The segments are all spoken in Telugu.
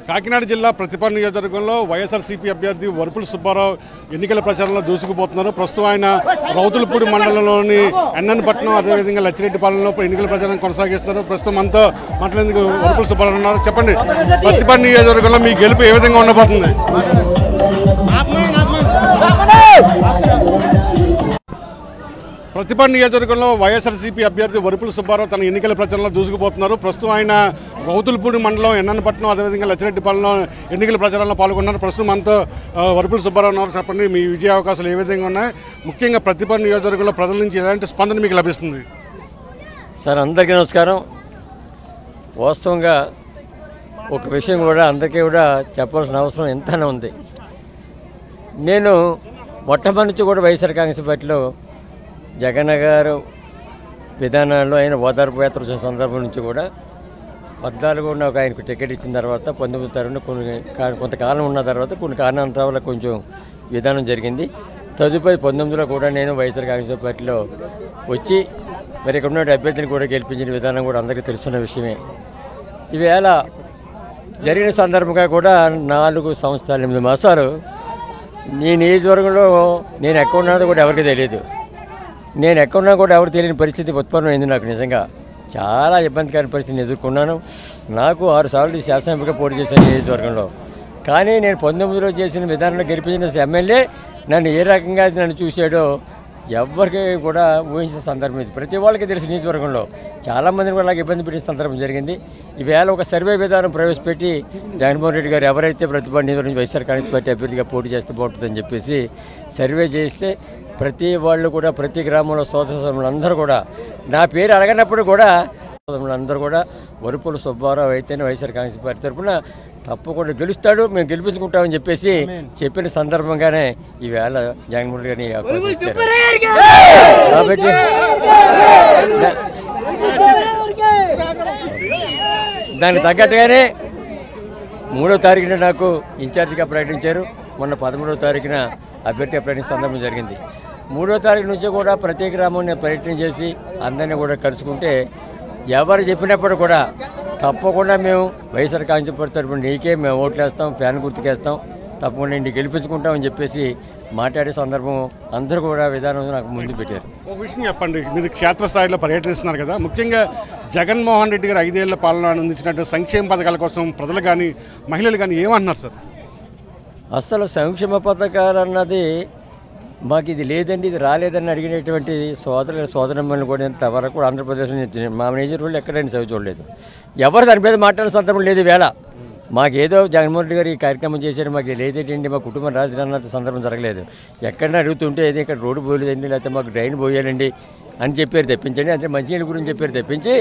కాకినాడ జిల్లా ప్రతిపాడు నియోజకవర్గంలో వైఎస్ఆర్సీపీ అభ్యర్థి వరుపుల సుబ్బారావు ఎన్నికల ప్రచారంలో దూసుకుపోతున్నారు. ప్రస్తుతం ఆయన రౌతులపూడి మండలంలోని ఎన్నపట్నం అదేవిధంగా లచ్చిరెడ్డిపాలెంలో ఎన్నికల ప్రచారం కొనసాగిస్తున్నారు. ప్రస్తుతం అంతా మాట్లాడేందుకు వరుపుల సుబ్బారావు ఉన్నారు. చెప్పండి, ప్రతిపాడు నియోజకవర్గంలో మీ గెలుపు ఏ విధంగా ఉండబోతుంది? ప్రతిపాడు నియోజకవర్గంలో వైఎస్ఆర్సీపీ అభ్యర్థి వరుపుల సుబ్బారావు తన ఎన్నికల ప్రచారంలో దూసుకుపోతున్నారు. ప్రస్తుతం ఆయన రౌతులపూడి మండలం ఎన్నపట్నం అదేవిధంగా లచ్చిరెడ్డిపాలెంలో ఎన్నికల ప్రచారంలో పాల్గొన్నారు. ప్రస్తుతం అంతా వరుపుల సుబ్బారావు ఉన్నారు. చెప్పండి, మీ విజయ అవకాశాలు ఏ విధంగా ఉన్నాయి? ముఖ్యంగా ప్రతిపాడు నియోజకవర్గంలో ప్రజల నుంచి ఎలాంటి స్పందన మీకు లభిస్తుంది? సార్, అందరికీ నమస్కారం. వాస్తవంగా ఒక విషయం కూడా అందరికీ కూడా చెప్పాల్సిన అవసరం ఎంతైనా ఉంది. నేను మొట్టమొదటి నుంచి కూడా వైఎస్ఆర్ కాంగ్రెస్ పార్టీలో జగన్ గారు విధానాల్లో ఆయన ఓదార్పు యాత్ర వచ్చిన సందర్భం నుంచి కూడా 14 నాకు ఆయనకు టికెట్ ఇచ్చిన తర్వాత 19 తరఫున కొంతకాలం ఉన్న తర్వాత కొన్ని కారణాల వల్ల కొంచెం విధానం జరిగింది. తదుపరి 19లో కూడా నేను వైఎస్ఆర్ కాంగ్రెస్ పార్టీలో వచ్చి మరి ఇక్కడ ఉన్న అభ్యర్థిని కూడా గెలిపించిన విధానం కూడా అందరికీ తెలుసున్న విషయమే. ఈవేళ జరిగిన సందర్భంగా కూడా 4 సంవత్సరాలు 8 మాసాలు ఈ నియోజకవర్గంలో నేను ఎక్కడ ఉన్నదో కూడా ఎవరికి తెలియదు. నేను ఎక్కడున్నా కూడా ఎవరు తెలియని పరిస్థితి ఉత్పన్నమైంది. నాకు నిజంగా చాలా ఇబ్బందికర పరిస్థితిని ఎదుర్కొన్నాను. నాకు 6 సార్లు శాసనసభగా పోటీ చేశాను నియోజకవర్గంలో. కానీ నేను 19లో చేసిన విధానంలో గెలిపించిన ఎమ్మెల్యే నన్ను ఏ రకంగా నన్ను చూశాడో ఎవరికి కూడా ఊహించిన సందర్భం ఇది. ప్రతి వాళ్ళకి తెలిసి నియోజకవర్గంలో చాలామందిని కూడా నాకు ఇబ్బంది పెట్టిన సందర్భం జరిగింది. ఈవేళ ఒక సర్వే విధానం ప్రవేశపెట్టి జగన్మోహన్ రెడ్డి గారు ఎవరైతే ప్రతిపాడు నియోజకవర్గం వైఎస్ఆర్ కాంగ్రెస్ పార్టీ అభ్యర్థిగా పోటీ చేస్తే బాగుంటుందని చెప్పేసి సర్వే చేస్తే ప్రతి వాళ్ళు కూడా ప్రతి గ్రామంలో సోదరులు అందరూ కూడా నా పేరు అడగనప్పుడు కూడా అందరూ కూడా వరుపుల సుబ్బారావు అయితేనే వైఎస్ఆర్ కాంగ్రెస్ పార్టీ తరఫున తప్పకుండా గెలుస్తాడు, మేము గెలిపించుకుంటామని చెప్పేసి చెప్పిన సందర్భంగానే ఈవేళ జగన్మోహన్ గారిని అవకాశం ఇచ్చారు. కాబట్టి దానికి తగ్గట్టుగానే 3వ తారీఖున నాకు ఇన్ఛార్జిగా ప్రకటించారు. మొన్న 13వ తారీఖున అభ్యర్థిగా ప్రకటించిన సందర్భం జరిగింది. 3వ తారీఖు నుంచి కూడా ప్రతి గ్రామాన్ని పర్యటన చేసి అందరినీ కూడా కలుసుకుంటే ఎవరు చెప్పినప్పుడు కూడా తప్పకుండా మేము వైఎస్ఆర్ కాంగ్రెస్ పార్టీ తరఫున నీకే మేము ఓట్లు వేస్తాం, ఫ్యాన్ గుర్తుకేస్తాం, తప్పకుండా ఇంటికి గెలిపించుకుంటామని చెప్పేసి మాట్లాడే సందర్భం అందరూ కూడా విధానం నాకు ముందు పెట్టారు. ఒక విషయం చెప్పండి, మీరు క్షేత్రస్థాయిలో పర్యటిస్తున్నారు కదా, ముఖ్యంగా జగన్మోహన్ రెడ్డి గారు 5 ఏళ్ల పాలన అందించినట్టు సంక్షేమ పథకాల కోసం ప్రజలు కానీ మహిళలు కానీ ఏమంటున్నారు సార్? అసలు సంక్షేమ పథకాలు అన్నది మాకు ఇది లేదండి, ఇది రాలేదని అడిగినటువంటి సోదరమ్మని కూడా ఇంతవరకు ఆంధ్రప్రదేశ్ మా నియోజకవర్గంలో ఎక్కడైనా చదివి చూడలేదు. ఎవరు దాని మీద మాట్లాడే సందర్భం లేదు. వేళ మాకేదో జగన్మోహన్ రెడ్డి గారు ఈ కార్యక్రమం చేశారు, మాకు లేదేంటి, మా కుటుంబం రాజధాని అన్న సందర్భం జరగలేదు. ఎక్కడైనా అడుగుతుంటే ఏదో ఇక్కడ రోడ్డు పోలేదండి, లేకపోతే మాకు డ్రైన్ పోయాలండి అని చెప్పారు తెప్పించండి, అంటే మంచినీళ్ళ గురించి చెప్పారు తెప్పించి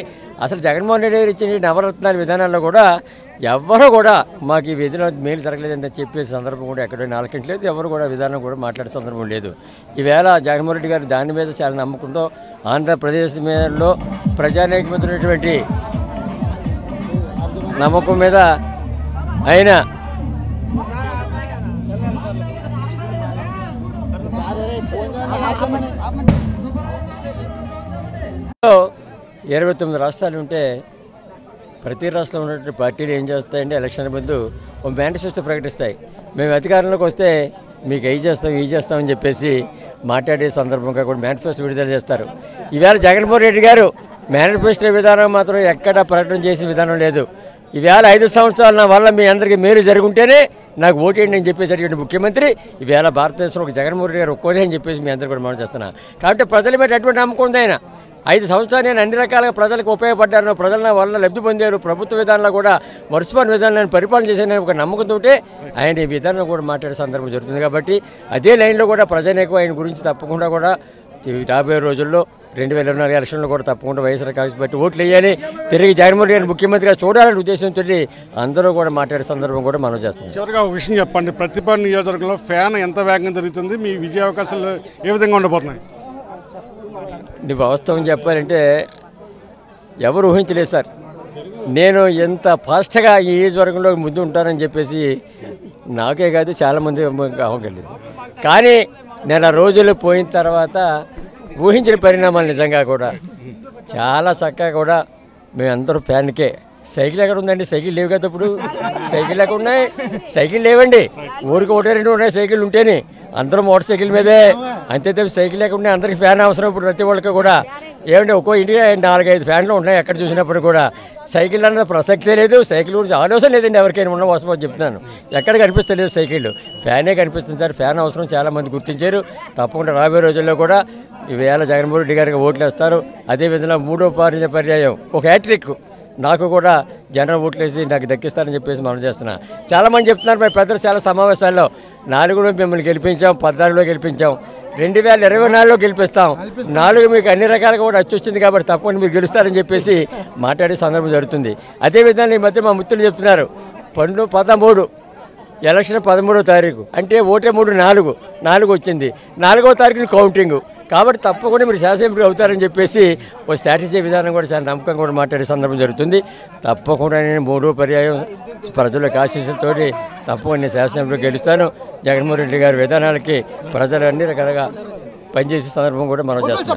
అసలు జగన్మోహన్ రెడ్డి గారు ఇచ్చిన నవరత్నాల విధానాల్లో కూడా ఎవరు కూడా మాకు ఈ విధానం మేలు జరగలేదని చెప్పే సందర్భం కూడా ఎక్కడ నాలుగింటలేదు. ఎవరు కూడా విధానం కూడా మాట్లాడే సందర్భం లేదు. ఈవేళ జగన్మోహన్ రెడ్డి గారు దాని మీద చాలా నమ్మకంతో ఆంధ్రప్రదేశ్ మీదలో ప్రజానైకమైనటువంటి నమ్మకం మీద ఆయన 29 రాష్ట్రాలు ఉంటే ప్రతి రాష్ట్రంలో ఉన్నటువంటి పార్టీలు ఏం చేస్తాయంటే ఎలక్షన్ ముందు ఒక మేనిఫెస్టో ప్రకటిస్తాయి. మేము అధికారంలోకి వస్తే మీకు ఈ చేస్తామని చెప్పేసి మాట్లాడే సందర్భంగా కూడా మేనిఫెస్టో విడుదల చేస్తారు. ఈవేళ జగన్మోహన్ రెడ్డి గారు మేనిఫెస్టో విధానం మాత్రం ఎక్కడ ప్రకటన చేసిన విధానం లేదు. ఈవేళ 5 సంవత్సరాల నా వల్ల మీ అందరికీ మేలు జరుగుంటేనే నాకు ఓటేయండి అని చెప్పేసి అడిగిన ముఖ్యమంత్రి ఈవేళ భారతదేశంలో ఒక జగన్మోహన్ రెడ్డి గారు ఒక్కోనే అని చెప్పేసి మీ అందరూ కూడా మనం చేస్తున్నా. కాబట్టి ప్రజల మీద ఎటువంటి నమ్మకం ఉంది. ఆయన 5 సంవత్సరాలు నేను అన్ని రకాలుగా ప్రజలకు ఉపయోగపడ్డాను, ప్రజల వల్ల లబ్ధి పొందారు, ప్రభుత్వ విధానంలో కూడా వరుసపాటు విధానాన్ని పరిపాలన చేశాను ఒక నమ్మకంతో ఆయన ఈ విధానం కూడా మాట్లాడే సందర్భం జరుగుతుంది. కాబట్టి అదే లైన్లో కూడా ప్రజానీకం ఆయన గురించి తప్పకుండా కూడా రాబోయే రోజుల్లో 2024 ఎలక్షన్లో కూడా తప్పకుండా వైఎస్ఆర్ కాంగ్రెస్ పార్టీ ఓట్లు వేయాలి, తిరిగి జగన్మోహన్ రెడ్డి ముఖ్యమంత్రిగా చూడాలనే ఉద్దేశంతో అందరూ కూడా మాట్లాడే సందర్భం కూడా మనం చేస్తాం. చివరిగా ఒక విషయం చెప్పండి, ప్రతిపాడు నియోజకవర్గంలో ఫ్యాన్ ఎంత వేగంగా జరుగుతుంది, మీ విజయ అవకాశాలు ఏ విధంగా ఉండబోతున్నాయి? వాస్తవం చెప్పాలంటే ఎవరు ఊహించలేదు సార్. నేను ఎంత ఫాస్ట్గా ఈ నియోజకవర్గంలో ముందు ఉంటానని చెప్పేసి నాకే కాదు చాలామంది అవ్వగలేదు. కానీ నెల రోజులు పోయిన తర్వాత ఊహించిన పరిణామాలు నిజంగా కూడా చాలా చక్కగా కూడా మేమందరూ ఫ్యాన్కే సైకిల్ ఎక్కడ ఉందండి? సైకిల్ లేవు కదా ఇప్పుడు. సైకిల్ ఎక్కడ ఉన్నాయి? సైకిల్ లేవండి. ఊరికి ఒకటే రెండు ఉన్నాయి సైకిల్ ఉంటేనే. అందరూ మోటార్ సైకిల్ మీదే. అంతే తప్ప సైకిల్ లేకుండా అందరికి ఫ్యాన్ అవసరం ఇప్పుడు ప్రతి వాళ్ళకి కూడా. ఏమంటే ఒక్కో ఇంటికి 4-5 ఫ్యాన్లు ఉన్నాయి ఎక్కడ చూసినప్పుడు కూడా. సైకిల్ అన్నది ప్రసక్తే లేదు. సైకిల్ గురించి ఆలోచన లేదండి ఎవరికైనా ఉన్న వాస్తవం చెప్తున్నాను. ఎక్కడ కనిపిస్తలేదు సైకిల్, ఫ్యానే కనిపిస్తుంది సార్. ఫ్యాన్ అవసరం చాలామంది గుర్తించారు. తప్పకుండా రాబోయే రోజుల్లో కూడా ఈవేళ జగన్మోహన్ రెడ్డి గారికి ఓట్లు వేస్తారు. అదేవిధంగా 3వ పర్యాయం ఒక హ్యాట్రిక్ నాకు కూడా జనం ఓట్లేసి నాకు దక్కిస్తారని చెప్పేసి మనం చేస్తున్నా. చాలామంది చెప్తున్నారు మరి పెద్దలు చాలా సమావేశాల్లో 4లో మిమ్మల్ని గెలిపించాం, 14లో గెలిపించాం, 2024లో గెలిపిస్తాం, 4 మీకు అన్ని రకాలుగా కూడా వచ్చింది కాబట్టి తప్పకుండా మీరు గెలుస్తారని చెప్పేసి మాట్లాడే సందర్భం జరుగుతుంది. అదేవిధంగా ఈ మధ్య మా మిత్రులు చెప్తున్నారు 13 ఎలక్షన్ 13వ తారీఖు అంటే ఓటే 4 వచ్చింది. 4వ తారీఖుని కౌంటింగ్ కాబట్టి తప్పకుండా మీరు శాసనసభ్యులు అవుతారని చెప్పేసి ఒక స్ట్రాటజీ విధానం కూడా చాలా నమ్మకంగా కూడా మాట్లాడే సందర్భం జరుగుతుంది. తప్పకుండా నేను 3వ పర్యాయం ప్రజలకు ఆశీస్సులతోటి తప్పకుండా నేను శాసనసభ్యులు గెలుస్తాను. జగన్మోహన్ రెడ్డి గారి విధానాలకి ప్రజలు అన్ని రకాలుగా పనిచేసే సందర్భం కూడా మనం చేస్తాం.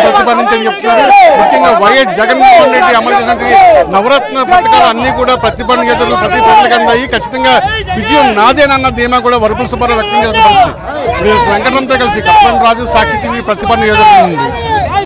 ప్రతిపాదించని చెప్తున్నారు. ముఖ్యంగా వైఎస్ జగన్మోహన్ రెడ్డి అమలు చేసినటువంటి నవరత్న పథకాలు అన్ని కూడా ప్రతిపాదనలు ప్రతి ప్రజలకు అందాయి. ఖచ్చితంగా విజయం నాదేనన్న ధీమా కూడా వరపుల సుబ్బారావు వ్యక్తం చేస్తున్న పరిస్థితి. వెంకటరంతో కలిసి కప్పన్ రాజు, సాక్షి టీవీ ప్రతిపాదన